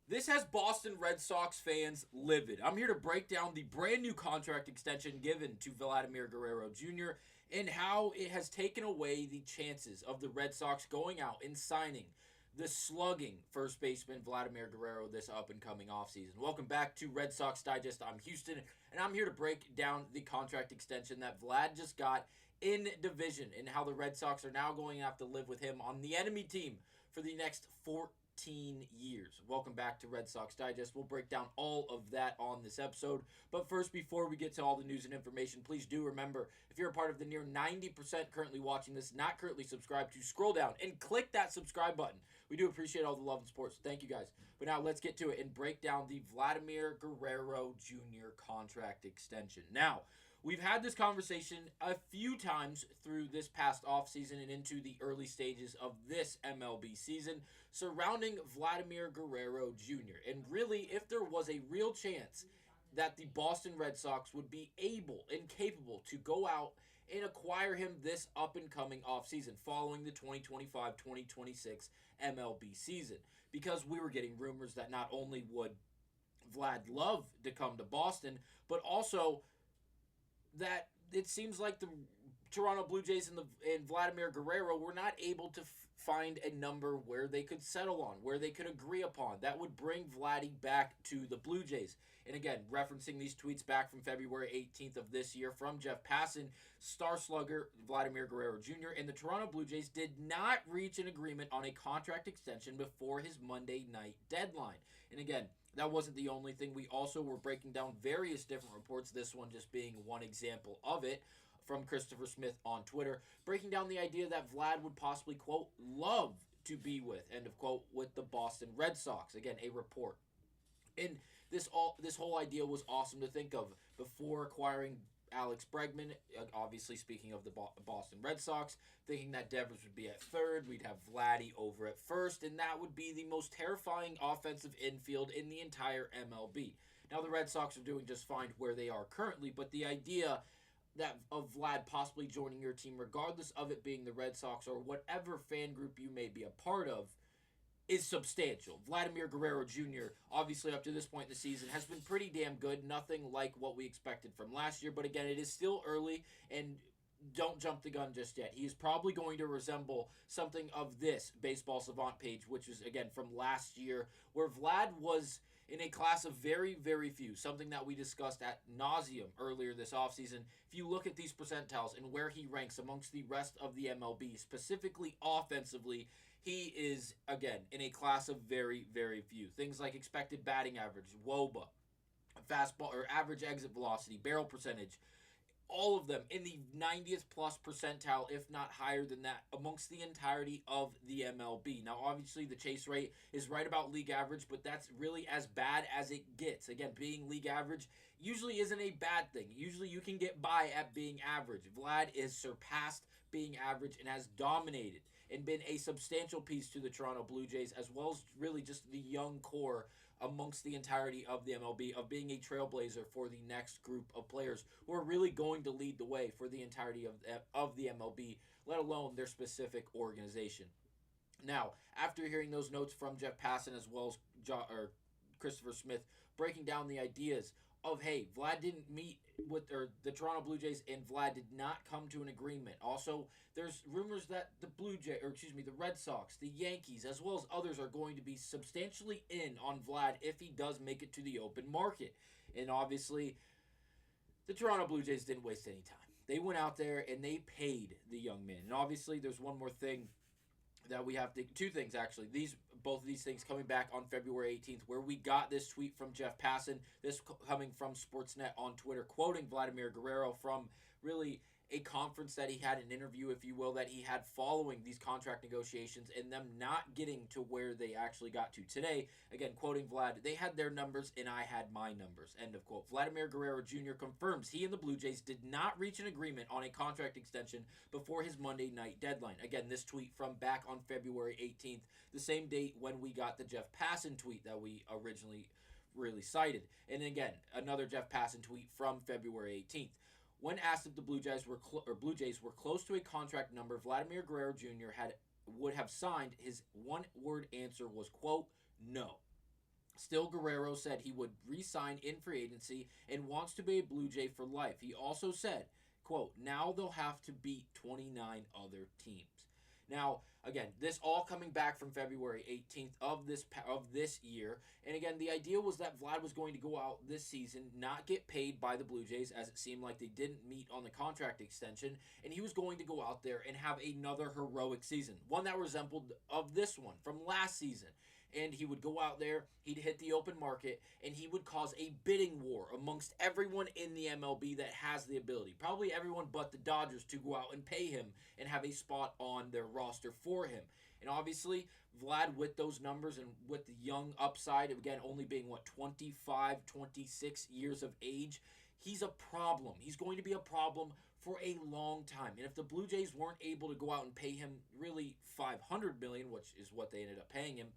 This has Boston Red Sox fans livid. I'm here to break down the brand new contract extension given to Vladimir Guerrero Jr. and how it has taken away the chances of the Red Sox going out and signing the slugging first baseman Vladimir Guerrero this up and coming offseason. Welcome back to Red Sox Digest. I'm Houston, and I'm here to break down the contract extension that Vlad just got in Division and how the Red Sox are now going to have to live with him on the enemy team for the next 14 years. Welcome back to Red Sox Digest. We'll break down all of that on this episode. But first, before we get to all the news and information, please do remember, if you're a part of the near 90% currently watching this, not currently subscribed, to scroll down and click that subscribe button. We do appreciate all the love and support, so thank you guys. But now let's get to it and break down the Vladimir Guerrero Jr. contract extension. Now, we've had this conversation a few times through this past offseason and into the early stages of this MLB season surrounding Vladimir Guerrero Jr. And really, if there was a real chance that the Boston Red Sox would be able and capable to go out and acquire him this up-and-coming offseason following the 2025-2026 MLB season. Because we were getting rumors that not only would Vlad love to come to Boston, but also that it seems like the Toronto Blue Jays and Vladimir Guerrero were not able to find a number where they could settle on, where they could agree upon. That would bring Vladdy back to the Blue Jays. And again, referencing these tweets back from February 18th of this year from Jeff Passan, star slugger Vladimir Guerrero Jr. and the Toronto Blue Jays did not reach an agreement on a contract extension before his Monday night deadline. And again, that wasn't the only thing. We also were breaking down various different reports, this one just being one example of it, from Christopher Smith on Twitter, breaking down the idea that Vlad would possibly, quote, love to be with, end of quote, with the Boston Red Sox. Again, a report. And this whole idea was awesome to think of before acquiring Alex Bregman, obviously speaking of the Boston Red Sox, thinking that Devers would be at third, we'd have Vladdy over at first, and that would be the most terrifying offensive infield in the entire MLB. Now, the Red Sox are doing just fine where they are currently, but the idea that of Vlad possibly joining your team, regardless of it being the Red Sox or whatever fan group you may be a part of, is substantial. Vladimir Guerrero Jr., obviously up to this point in the season, has been pretty damn good. Nothing like what we expected from last year. But again, it is still early, and don't jump the gun just yet. He is probably going to resemble something of this Baseball Savant page, which is, again, from last year, where Vlad was in a class of very, very few, something that we discussed at nauseum earlier this offseason. If you look at these percentiles and where he ranks amongst the rest of the MLB, specifically offensively, he is, again, in a class of very, very few. Things like expected batting average, WOBA, fastball or average exit velocity, barrel percentage, all of them in the 90th plus percentile, if not higher than that, amongst the entirety of the MLB. Now, obviously, the chase rate is right about league average, but that's really as bad as it gets. Again, being league average usually isn't a bad thing. Usually, you can get by at being average. Vlad is surpassed being average and has dominated and been a substantial piece to the Toronto Blue Jays, as well as really just the young core amongst the entirety of the MLB, of being a trailblazer for the next group of players who are really going to lead the way for the entirety of the MLB, let alone their specific organization. Now, after hearing those notes from Jeff Passan as well as Christopher Smith breaking down the ideas of, hey, Vlad didn't meet with, or the Toronto Blue Jays and Vlad did not come to an agreement. Also, there's rumors that the Red Sox, the Yankees, as well as others are going to be substantially in on Vlad if he does make it to the open market. And obviously, the Toronto Blue Jays didn't waste any time. They went out there and they paid the young man. And obviously, there's one more thing that we have to, two things actually, both of these things coming back on February 18th, where we got this tweet from Jeff Passan, this coming from Sportsnet on Twitter, quoting Vladimir Guerrero from really a conference that he had, an interview, if you will, that he had following these contract negotiations and them not getting to where they actually got to today. Again, quoting Vlad, they had their numbers and I had my numbers, end of quote. Vladimir Guerrero Jr. confirms he and the Blue Jays did not reach an agreement on a contract extension before his Monday night deadline. Again, this tweet from back on February 18th, the same date when we got the Jeff Passan tweet that we originally really cited. And again, another Jeff Passan tweet from February 18th. When asked if the Blue Jays were close to a contract number Vladimir Guerrero Jr. would have signed, his one-word answer was, quote, no. Still, Guerrero said he would re-sign in free agency and wants to be a Blue Jay for life. He also said, quote, now they'll have to beat 29 other teams. Now, again, this all coming back from February 18th of this year. And again, the idea was that Vlad was going to go out this season, not get paid by the Blue Jays, as it seemed like they didn't meet on the contract extension, and he was going to go out there and have another heroic season, one that resembled of this one from last season. And he would go out there, he'd hit the open market, and he would cause a bidding war amongst everyone in the MLB that has the ability. Probably everyone but the Dodgers to go out and pay him and have a spot on their roster for him. And obviously, Vlad, with those numbers and with the young upside, again, only being, 25, 26 years of age, he's a problem. He's going to be a problem for a long time. And if the Blue Jays weren't able to go out and pay him really $500 million, which is what they ended up paying him,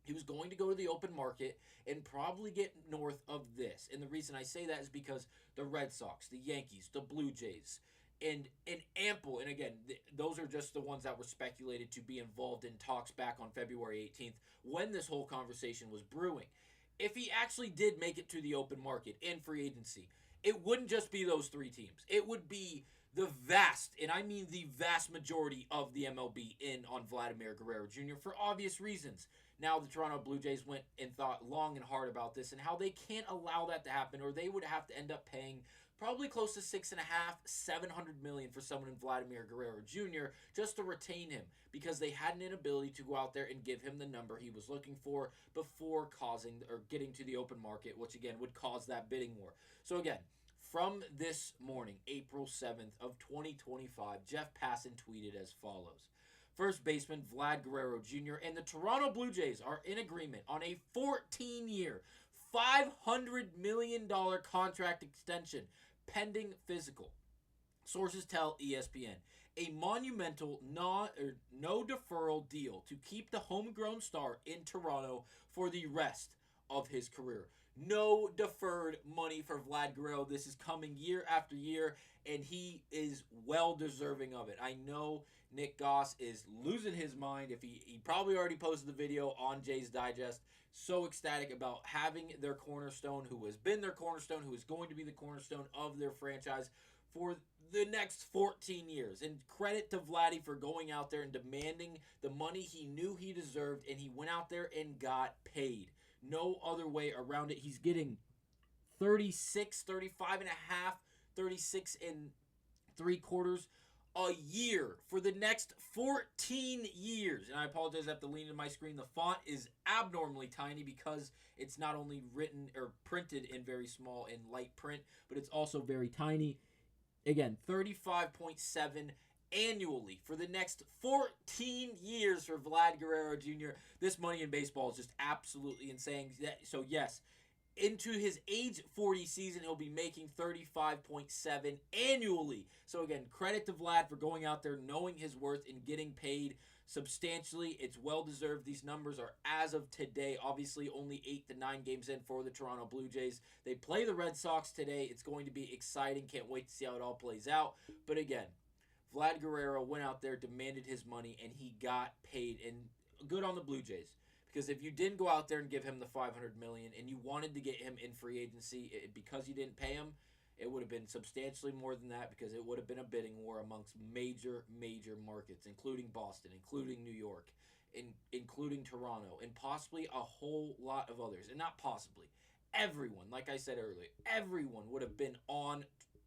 he was going to go to the open market and probably get north of this. And the reason I say that is because the Red Sox, the Yankees, the Blue Jays, and ample, and again, those are just the ones that were speculated to be involved in talks back on February 18th when this whole conversation was brewing. If he actually did make it to the open market in free agency, it wouldn't just be those three teams. It would be the vast, and I mean the vast majority of the MLB in on Vladimir Guerrero Jr. for obvious reasons. Now the Toronto Blue Jays went and thought long and hard about this and how they can't allow that to happen, or they would have to end up paying probably close to $6.5, $700 million for someone in Vladimir Guerrero Jr. just to retain him, because they had an inability to go out there and give him the number he was looking for before getting to the open market, which again would cause that bidding war. So again, from this morning, April 7th of 2025, Jeff Passan tweeted as follows. First baseman Vlad Guerrero Jr. and the Toronto Blue Jays are in agreement on a 14-year, $500 million contract extension pending physical. Sources tell ESPN. A monumental no deferral deal to keep the homegrown star in Toronto for the rest of his career. No deferred money for Vlad Guerrero. This is coming year after year, and he is well deserving of it. I know Nick Goss is losing his mind. If he probably already posted the video on Jays Digest. So ecstatic about having their cornerstone, who has been their cornerstone, who is going to be the cornerstone of their franchise for the next 14 years. And credit to Vladdy for going out there and demanding the money he knew he deserved, and he went out there and got paid. No other way around it. He's getting 35 and a half, 36 and 3/4 a year for the next 14 years. And I apologize, I have to lean into my screen. The font is abnormally tiny because it's not only written or printed in very small and light print, but it's also very tiny. Again, 35.7 annually for the next 14 years for Vlad Guerrero Jr. This money in baseball is just absolutely insane. So yes, into his age 40 season, he'll be making 35.7 annually. So again, credit to Vlad for going out there, knowing his worth, and getting paid substantially. It's well deserved. These numbers are as of today, obviously only 8 to 9 games in for the Toronto Blue Jays. They play the Red Sox today. It's going to be exciting. Can't wait to see how it all plays out. But again, Vlad Guerrero went out there, demanded his money, and he got paid. And good on the Blue Jays. Because if you didn't go out there and give him the $500 million and you wanted to get him in free agency, because you didn't pay him, it would have been substantially more than that, because it would have been a bidding war amongst major markets, including Boston, including New York, including Toronto, and possibly a whole lot of others. And not possibly. Everyone, like I said earlier, everyone would have been on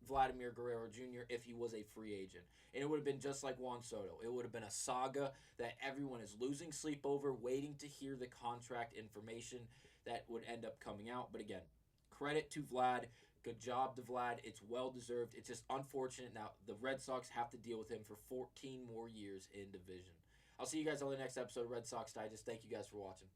Vladimir Guerrero Jr. if he was a free agent. And it would have been just like Juan Soto. It would have been a saga that everyone is losing sleep over, waiting to hear the contract information that would end up coming out. But again, credit to Vlad. Good job to Vlad. It's well-deserved. It's just unfortunate now the Red Sox have to deal with him for 14 more years in division. I'll see you guys on the next episode of Red Sox Digest. Thank you guys for watching.